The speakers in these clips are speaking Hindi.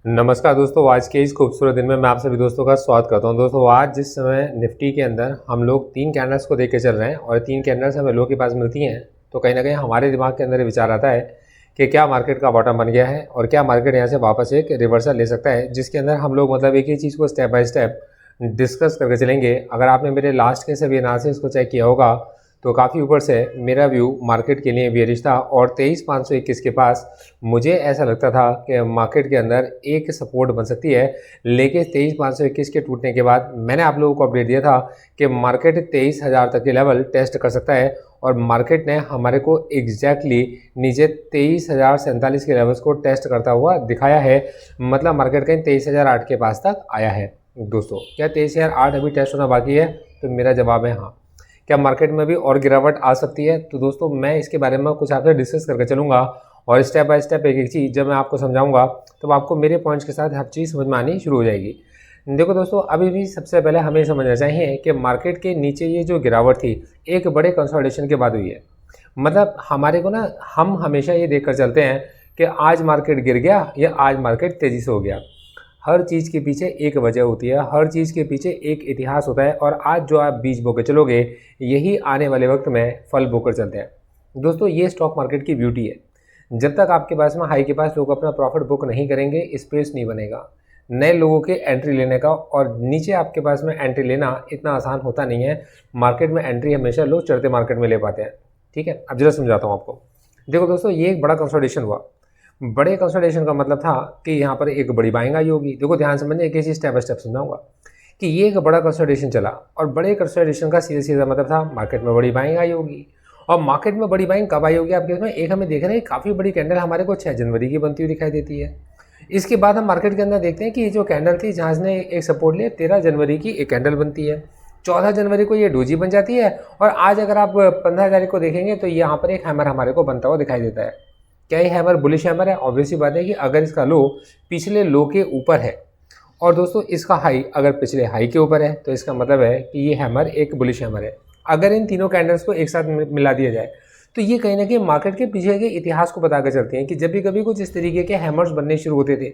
नमस्कार दोस्तों, आज के इस खूबसूरत दिन में मैं आप सभी दोस्तों का स्वागत करता हूं। दोस्तों, आज जिस समय निफ्टी के अंदर हम लोग 3 कैंडल्स को देख के चल रहे हैं और 3 कैंडल्स हमें लो के पास मिलती हैं, तो कहीं ना कहीं हमारे दिमाग के अंदर ये विचार आता है कि क्या मार्केट का बॉटम बन गया है और क्या मार्केट यहाँ से वापस एक रिवर्सल ले सकता है, जिसके अंदर हम लोग मतलब एक ही चीज़ को स्टेप बाय स्टेप डिस्कस करके चलेंगे। अगर आपने मेरे लास्ट के सभी एनालिसिस को चेक किया होगा तो काफ़ी ऊपर से मेरा व्यू मार्केट के लिए बेयरिश था और 23,521 के पास मुझे ऐसा लगता था कि मार्केट के अंदर एक सपोर्ट बन सकती है। लेकिन 23,521 के टूटने के बाद मैंने आप लोगों को अपडेट दिया था कि मार्केट 23,000 तक के लेवल टेस्ट कर सकता है और मार्केट ने हमारे को एग्जैक्टली नीचे 23,047 के लेवल्स को टेस्ट करता हुआ दिखाया है। मतलब मार्केट कहीं 23,008 के पास तक आया है। दोस्तों, क्या 23,008 अभी टेस्ट होना बाकी है? तो मेरा जवाब है हाँ। क्या मार्केट में भी और गिरावट आ सकती है? तो दोस्तों, मैं इसके बारे में कुछ आपसे डिस्कस करके चलूँगा और स्टेप बाय स्टेप एक एक चीज़ जब मैं आपको समझाऊंगा तो आपको मेरे पॉइंट्स के साथ हर चीज़ समझ में आनी शुरू हो जाएगी। देखो दोस्तों, अभी भी सबसे पहले हमें समझना चाहिए कि मार्केट के नीचे ये जो गिरावट थी एक बड़े कंसोलिडेशन के बाद हुई है। मतलब हमारे को ना, हम हमेशा ये देख कर चलते हैं कि आज मार्केट गिर गया या आज मार्केट तेज़ी से हो गया। हर चीज़ के पीछे एक वजह होती है, हर चीज़ के पीछे एक इतिहास होता है और आज जो आप बीज बोकर चलोगे यही आने वाले वक्त में फल बोकर चलते हैं। दोस्तों, ये स्टॉक मार्केट की ब्यूटी है। जब तक आपके पास में हाई के पास लोग अपना प्रॉफिट बुक नहीं करेंगे, स्पेस नहीं बनेगा नए लोगों के एंट्री लेने का, और नीचे आपके पास में एंट्री लेना इतना आसान होता नहीं है। मार्केट में एंट्री हमेशा लोग चढ़ते मार्केट में ले पाते हैं। ठीक है, अब जरा समझाता हूँ आपको। देखो दोस्तों, ये एक बड़ा कंसोलिडेशन हुआ। बड़े कंसोलिडेशन का मतलब था कि यहाँ पर एक बड़ी बाइंग आई होगी। देखो ध्यान से समझिए, एक ही स्टेप बाय स्टेप समझाऊंगा कि ये एक बड़ा कंसोलिडेशन चला और बड़े कंसोलिडेशन का सीधा सीधा मतलब था मार्केट में बड़ी बाइंग आई होगी। और मार्केट में बड़ी बाइंग कब आई होगी आपके इसमें? एक हमें देख रहे हैं काफ़ी बड़ी कैंडल हमारे को 6 जनवरी की बनती हुई दिखाई देती है। इसके बाद हम मार्केट के अंदर देखते हैं कि ये जो कैंडल थी जहाँ ने एक सपोर्ट लिया, 13 जनवरी की एक कैंडल बनती है। 14 जनवरी को ये डोजी बन जाती है और आज अगर आप 15 तारीख को देखेंगे तो यहाँ पर एक हैमर हमारे को बनता हुआ दिखाई देता है। क्या ये हैमर बुलिश हैमर है? ऑब्वियसली बात है कि अगर इसका लो पिछले लो के ऊपर है और दोस्तों इसका हाई अगर पिछले हाई के ऊपर है तो इसका मतलब है कि ये हैमर एक बुलिश हैमर है। अगर इन तीनों कैंडल्स को एक साथ मिला दिया जाए तो ये कहीं ना कहीं मार्केट के पीछे के इतिहास को बता कर चलते हैं कि जब भी कभी कुछ इस तरीके के हैमर्स बनने शुरू होते थे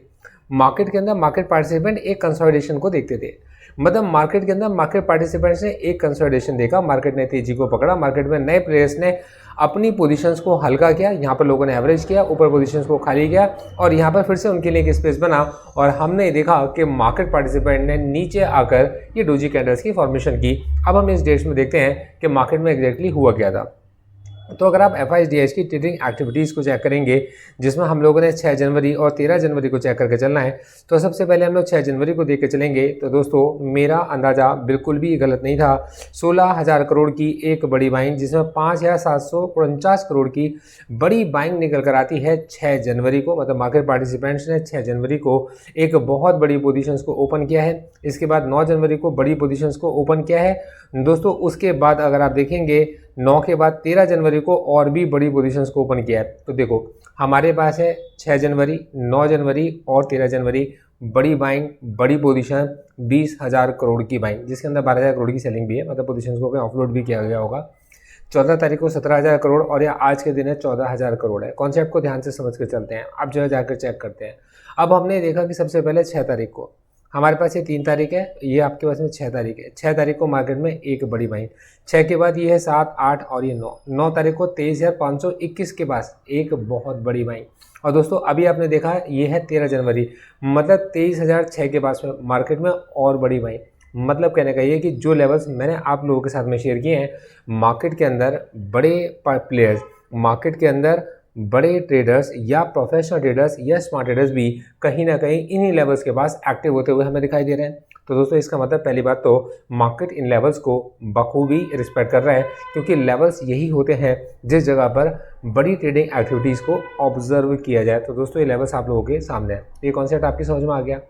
मार्केट के अंदर, मार्केट पार्टिसिपेंट एक कंसोलिडेशन को देखते थे। मतलब मार्केट के अंदर मार्केट पार्टिसिपेंट्स ने एक कंसोलिडेशन देखा, मार्केट ने तेजी को पकड़ा, मार्केट में नए प्लेयर्स ने अपनी पोजीशंस को हल्का किया, यहाँ पर लोगों ने एवरेज किया, ऊपर पोजीशंस को खाली किया और यहाँ पर फिर से उनके लिए एक स्पेस बना और हमने देखा कि मार्केट पार्टिसिपेंट ने नीचे आकर ये डोजी कैंडल्स की फॉर्मेशन की। अब हम इस डेट्स में देखते हैं कि मार्केट में एग्जैक्टली हुआ क्या था। तो अगर आप FIDH की ट्रेडिंग एक्टिविटीज़ को चेक करेंगे जिसमें हम लोगों ने 6 जनवरी और 13 जनवरी को चेक करके चलना है, तो सबसे पहले हम लोग 6 जनवरी को देख के चलेंगे। तो दोस्तों, मेरा अंदाज़ा बिल्कुल भी गलत नहीं था। 16,000 करोड़ की एक बड़ी बाइंग जिसमें 5,749 करोड़ की बड़ी बाइंग निकल कर आती है 6 जनवरी को। मतलब मार्केट पार्टिसिपेंट्स ने 6 जनवरी को एक बहुत बड़ी पोजीशंस को ओपन किया है। इसके बाद 9 जनवरी को बड़ी पोजीशंस को ओपन किया है दोस्तों। उसके बाद अगर आप देखेंगे 9 के बाद 13 जनवरी को और भी बड़ी पोजीशंस को ओपन किया है। तो देखो हमारे पास है 6 जनवरी, 9 जनवरी और 13 जनवरी बड़ी बाइंग, बड़ी पोजीशन 20,000 करोड़ की बाइंग जिसके अंदर 12,000 करोड़ की सेलिंग भी है। मतलब पोजीशंस को ऑफलोड भी किया गया होगा। 14 तारीख को 17,000 करोड़ और या आज के दिन है 14,000 करोड़ है। कॉन्सेप्ट को ध्यान से समझ कर चलते हैं। अब जो है जाकर चेक करते हैं। अब हमने देखा कि सबसे पहले 6 तारीख को हमारे पास ये 3 तारीख है, ये आपके पास में 6 तारीख है। 6 तारीख को मार्केट में एक बड़ी बाइंग, 6 के बाद ये है 7, 8 और ये 9। 9 तारीख को 23,521 के पास एक बहुत बड़ी बाइंग। और दोस्तों अभी आपने देखा ये है 13 जनवरी, मतलब 23,006 के पास में मार्केट में और बड़ी बाइंग। मतलब कहने का ये कि जो लेवल्स मैंने आप लोगों के साथ में शेयर किए हैं, मार्केट के अंदर बड़े प्लेयर्स, मार्केट के अंदर बड़े ट्रेडर्स या प्रोफेशनल ट्रेडर्स या स्मार्ट ट्रेडर्स भी कहीं ना कहीं इन्हीं लेवल्स के पास एक्टिव होते हुए हमें दिखाई दे रहे हैं। तो दोस्तों इसका मतलब पहली बात तो मार्केट इन लेवल्स को बखूबी रिस्पेक्ट कर रहा है, क्योंकि लेवल्स यही होते हैं जिस जगह पर बड़ी ट्रेडिंग एक्टिविटीज़ को ऑब्जर्व किया जाए। तो दोस्तों ये लेवल्स आप लोगों के सामने है। ये कॉन्सेप्ट आपकी समझ में आ गया।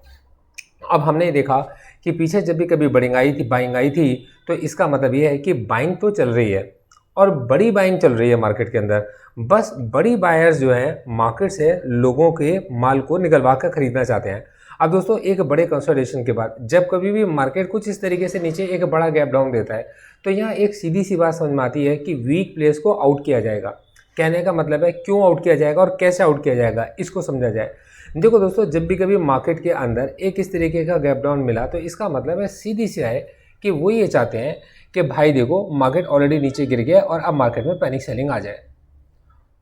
अब हमने देखा कि पीछे जब भी कभी बाइंग आई थी तो इसका मतलब ये है कि बाइंग तो चल रही है और बड़ी बाइंग चल रही है मार्केट के अंदर। बस बड़ी बायर्स जो है मार्केट से लोगों के माल को निकलवा कर खरीदना चाहते हैं। अब दोस्तों एक बड़े कंसोलिडेशन के बाद जब कभी भी मार्केट कुछ इस तरीके से नीचे एक बड़ा गैप डाउन देता है तो यहाँ एक सीधी सी बात समझ में आती है कि वीक प्लेस को आउट किया जाएगा। कहने का मतलब है क्यों आउट किया जाएगा और कैसे आउट किया जाएगा, इसको समझा जाए। देखो दोस्तों, जब भी कभी मार्केट के अंदर एक इस तरीके का गैप डाउन मिला तो इसका मतलब है सीधी सी है कि वो ये चाहते हैं कि भाई देखो मार्केट ऑलरेडी नीचे गिर गया और अब मार्केट में पैनिक सेलिंग आ जाए।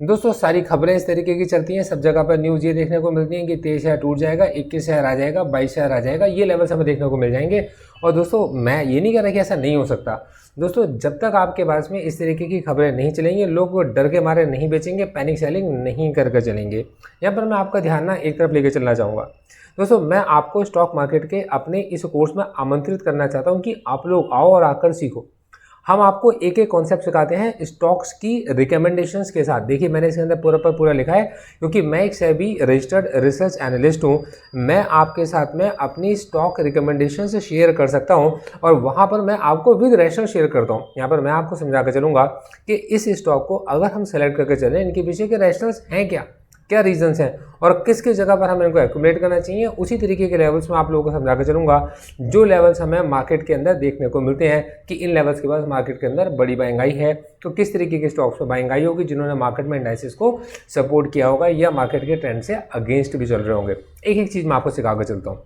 दोस्तों सारी खबरें इस तरीके की चलती हैं, सब जगह पर न्यूज़ ये देखने को मिलती हैं कि 23,000 टूट जाएगा, 21,000 आ जाएगा, 22,000 आ जाएगा, ये लेवल्स हमें देखने को मिल जाएंगे। और दोस्तों मैं ये नहीं कह रहा कि ऐसा नहीं हो सकता। दोस्तों जब तक आपके पास में इस तरीके की खबरें नहीं चलेंगी, लोग डर के मारे नहीं बेचेंगे, पैनिक सेलिंग नहीं करके चलेंगे। यहाँ पर मैं आपका ध्यान ना एक तरफ लेके चलना चाहूँगा। दोस्तों मैं आपको स्टॉक मार्केट के अपने इस कोर्स में आमंत्रित करना चाहता हूँ कि आप लोग आओ और आकर सीखो। हम आपको एक एक कॉन्सेप्ट सिखाते हैं स्टॉक्स की रिकमेंडेशंस के साथ। देखिए मैंने इसके अंदर पूरा पर पूरा लिखा है, क्योंकि मैं एक सेबी रजिस्टर्ड रिसर्च एनालिस्ट हूँ। मैं आपके साथ में अपनी स्टॉक रिकमेंडेशंस शेयर कर सकता हूँ और वहाँ पर मैं आपको विद रैशनल शेयर करता हूँ। यहाँ पर मैं आपको समझा कर चलूँगा कि इस स्टॉक को अगर हम सेलेक्ट करके चलें, इनके पीछे के रैशनल्स हैं क्या रीजंस हैं और किस किस जगह पर हमें इनको एक्यूमुलेट करना चाहिए। उसी तरीके के लेवल्स में आप लोगों को समझा कर चलूँगा, जो लेवल्स हमें मार्केट के अंदर देखने को मिलते हैं कि इन लेवल्स के पास मार्केट के अंदर बड़ी बाइंग आई है, तो किस तरीके के स्टॉक्स में बाइंग आई होगी जिन्होंने मार्केट में इंडाइसिस को सपोर्ट किया होगा या मार्केट के ट्रेंड से अगेंस्ट भी चल रहे होंगे। एक एक चीज़ मैं आपको सिखा कर चलता हूँ,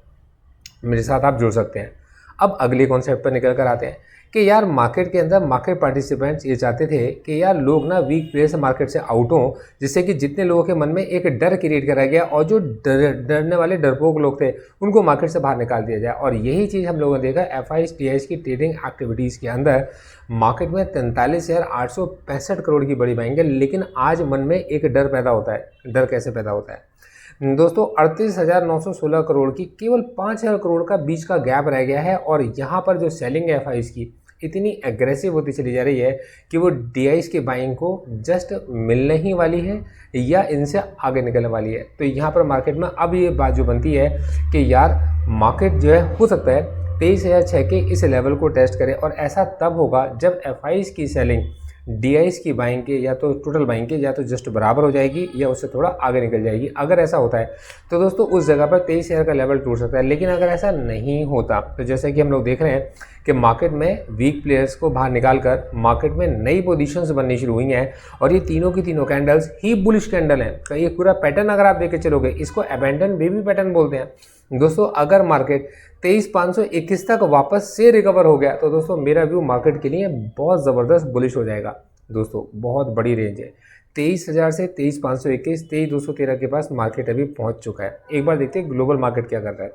मेरे साथ आप जुड़ सकते हैं। अब अगले कॉन्सेप्ट पर निकल कर आते हैं कि यार मार्केट के अंदर मार्केट पार्टिसिपेंट्स ये चाहते थे कि यार लोग ना वीक प्लेयर से मार्केट से आउट हों, जिससे कि जितने लोगों के मन में एक डर क्रिएट करा गया और जो डरने वाले डरपोक लोग थे उनको मार्केट से बाहर निकाल दिया जाए। और यही चीज़ हम लोगों ने देखा एफआईज टीआईज की ट्रेडिंग एक्टिविटीज़ के अंदर। मार्केट में 43,865 करोड़ की बड़ी बाइंग है, लेकिन आज मन में एक डर पैदा होता है। डर कैसे पैदा होता है दोस्तों? 38,916 करोड़ की केवल 5,000 करोड़ का बीच का गैप रह गया है और यहाँ पर जो सेलिंग है एफआईज की इतनी एग्रेसिव होती चली जा रही है कि वो डीआईज के बाइंग को जस्ट मिलने ही वाली है या इनसे आगे निकलने वाली है। तो यहाँ पर मार्केट में अब ये बात जो बनती है कि यार मार्केट जो है हो सकता है 23,006 के इस लेवल को टेस्ट करे, और ऐसा तब होगा जब एफआईज की सेलिंग डीआईज की बाइंग के या तो टोटल बाइंग के या तो जस्ट बराबर हो जाएगी या उससे थोड़ा आगे निकल जाएगी। अगर ऐसा होता है तो दोस्तों उस जगह पर 23,000 का लेवल टूट सकता है। लेकिन अगर ऐसा नहीं होता तो जैसे कि हम लोग देख रहे हैं कि मार्केट में वीक प्लेयर्स को बाहर निकालकर मार्केट में नई पोजीशंस बननी शुरू हुई हैं और ये तीनों की तीनों कैंडल्स ही बुलिश कैंडल हैं। तो ये पूरा पैटर्न अगर आप देख के चलोगे, इसको अबैंडन बेबी पैटर्न बोलते हैं। दोस्तों अगर मार्केट 23,521 तक वापस से रिकवर हो गया तो दोस्तों मेरा व्यू मार्केट के लिए बहुत ज़बरदस्त बुलिश हो जाएगा। दोस्तों बहुत बड़ी रेंज है, 23,000 से 23,521, 23,213 के पास मार्केट अभी पहुंच चुका है। एक बार देखते हैं ग्लोबल मार्केट क्या कर रहा है।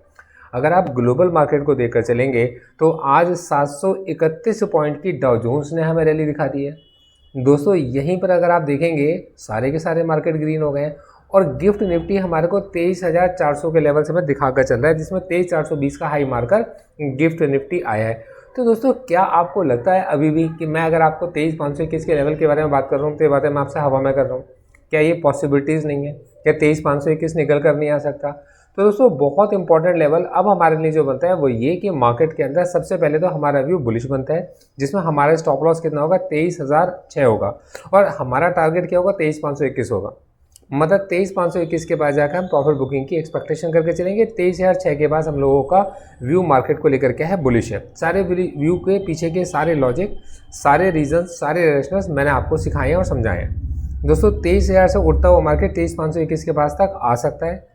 अगर आप ग्लोबल मार्केट को देखकर चलेंगे तो आज 731 पॉइंट की डाउ जोन्स ने हमें रैली दिखा दी है। दोस्तों यहीं पर अगर आप देखेंगे सारे के सारे मार्केट ग्रीन हो गए हैं और गिफ्ट निफ्टी हमारे को 23,400 के लेवल से हमें दिखाकर चल रहा है, जिसमें 23,420 का हाई मारकर गिफ्ट निफ्टी आया है। तो दोस्तों क्या आपको लगता है अभी भी कि मैं अगर आपको 23,521 के लेवल के बारे में बात कर रहा हूँ तो ये बातें मैं आपसे हवा में कर रहा हूँ? क्या ये पॉसिबिलिटीज़ नहीं है? क्या 23,521 निकल कर नहीं आ सकता? तो दोस्तों बहुत इंपॉर्टेंट लेवल अब हमारे लिए जो बनता है वो ये कि मार्केट के अंदर सबसे पहले तो हमारा व्यू बुलिश बनता है, जिसमें हमारा स्टॉप लॉस कितना होगा? 23,006 होगा और हमारा टारगेट क्या होगा? 23,521 होगा। मतलब 23,521 के पास जाकर हम प्रॉफिट बुकिंग की एक्सपेक्टेशन करके चलेंगे। 23,006 के पास हम लोगों का व्यू मार्केट को लेकर क्या है? बुलिश है। सारे व्यू के पीछे के सारे लॉजिक, सारे रीजन, सारे रेशनल्स मैंने आपको सिखाए और समझाए हैं। दोस्तों 23,000 से उठता हुआ मार्केट 23,521 के पास तक आ सकता है।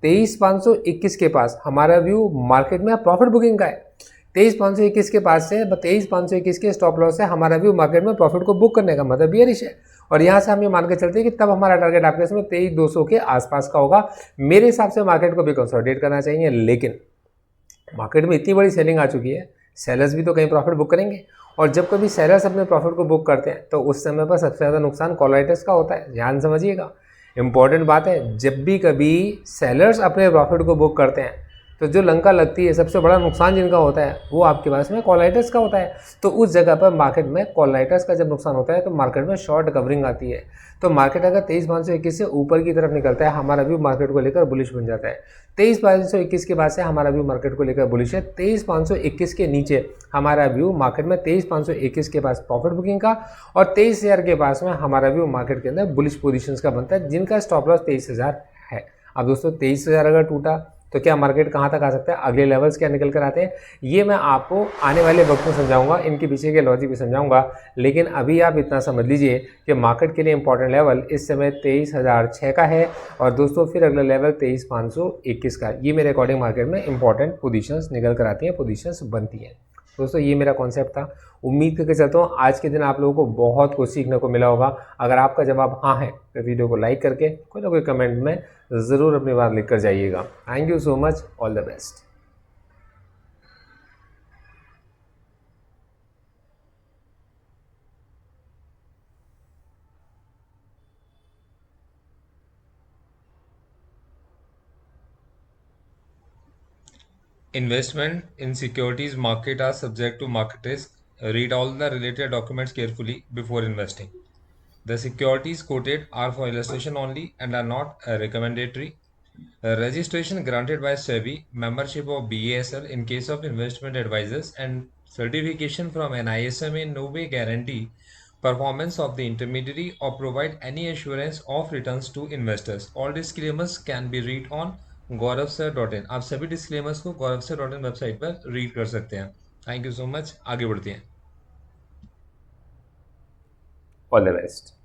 23,521 के पास हमारा व्यू मार्केट में प्रॉफिट बुकिंग का है। 23,521 के पास से 23,521 के स्टॉप लॉस से हमारा व्यू मार्केट में प्रॉफिट को बुक करने का मतलब बियरिश है। और यहाँ से हम ये मान के चलते हैं कि तब हमारा टारगेट आपके इसमें 23,200 के आसपास का होगा। मेरे हिसाब से मार्केट को भी कंसोलिडेट करना चाहिए, लेकिन मार्केट में इतनी बड़ी सेलिंग आ चुकी है, सेलर्स भी तो कहीं प्रॉफिट बुक करेंगे। और जब कभी सेलर्स अपने प्रॉफिट को बुक करते हैं तो उस समय पर सबसे ज़्यादा नुकसान कॉलराइटर्स का होता है। ध्यान समझिएगा, इंपॉर्टेंट बात है। जब भी कभी सेलर्स अपने प्रॉफिट को बुक करते हैं तो जो लंका लगती है, सबसे बड़ा नुकसान जिनका होता है वो आपके पास में कॉल राइटर्स का होता है। तो उस जगह पर मार्केट में कॉल राइटर्स का जब नुकसान होता है तो मार्केट में शॉर्ट कवरिंग आती है। तो मार्केट अगर 23,521 से ऊपर की तरफ निकलता है, हमारा व्यू मार्केट को लेकर बुलिश बन जाता है। 23,521 के बाद से हमारा व्यू मार्केट को लेकर बुलिश है। 23,521 के नीचे हमारा व्यू मार्केट में 23,521 के पास प्रॉफिट बुकिंग का और 23,000 के पास में हमारा व्यू मार्केट के अंदर बुलिश पोजीशंस का बनता है, जिनका स्टॉप लॉस 23,000 है। अब दोस्तों 23,000 अगर टूटा तो क्या मार्केट कहाँ तक आ सकता है, अगले लेवल्स क्या निकल कर आते हैं, ये मैं आपको आने वाले वक्त में समझाऊंगा, इनके पीछे के लॉजिक भी समझाऊंगा। लेकिन अभी आप इतना समझ लीजिए कि मार्केट के लिए इंपॉर्टेंट लेवल इस समय 23,006 का है, और दोस्तों फिर अगला लेवल 23,521 का। ये मेरे अकॉर्डिंग मार्केट में इंपॉर्टेंट पोजीशंस निकल कर आती हैं, पोजीशंस बनती हैं। दोस्तों ये मेरा कॉन्सेप्ट था। उम्मीद करके चलता हूँ आज के दिन आप लोगों को बहुत कुछ सीखने को मिला होगा। अगर आपका जवाब हाँ है तो वीडियो को लाइक करके कोई ना कोई कमेंट में ज़रूर अपनी बात लिख कर जाइएगा। Thank you so much, all the best. Investment in securities market are subject to market risk. Read all the related documents carefully before investing. The securities quoted are for illustration only and are not recommendatory. Registration granted by SEBI, membership of BASL in case of investment advisors, and certification from NISM in no way guarantee performance of the intermediary or provide any assurance of returns to investors. All disclaimers can be read on gauravsir.in. आप सभी डिस्क्लेमर्स को gauravsir.in वेबसाइट पर रीड कर सकते हैं। थैंक यू सो मच, आगे बढ़ते हैं। All the best.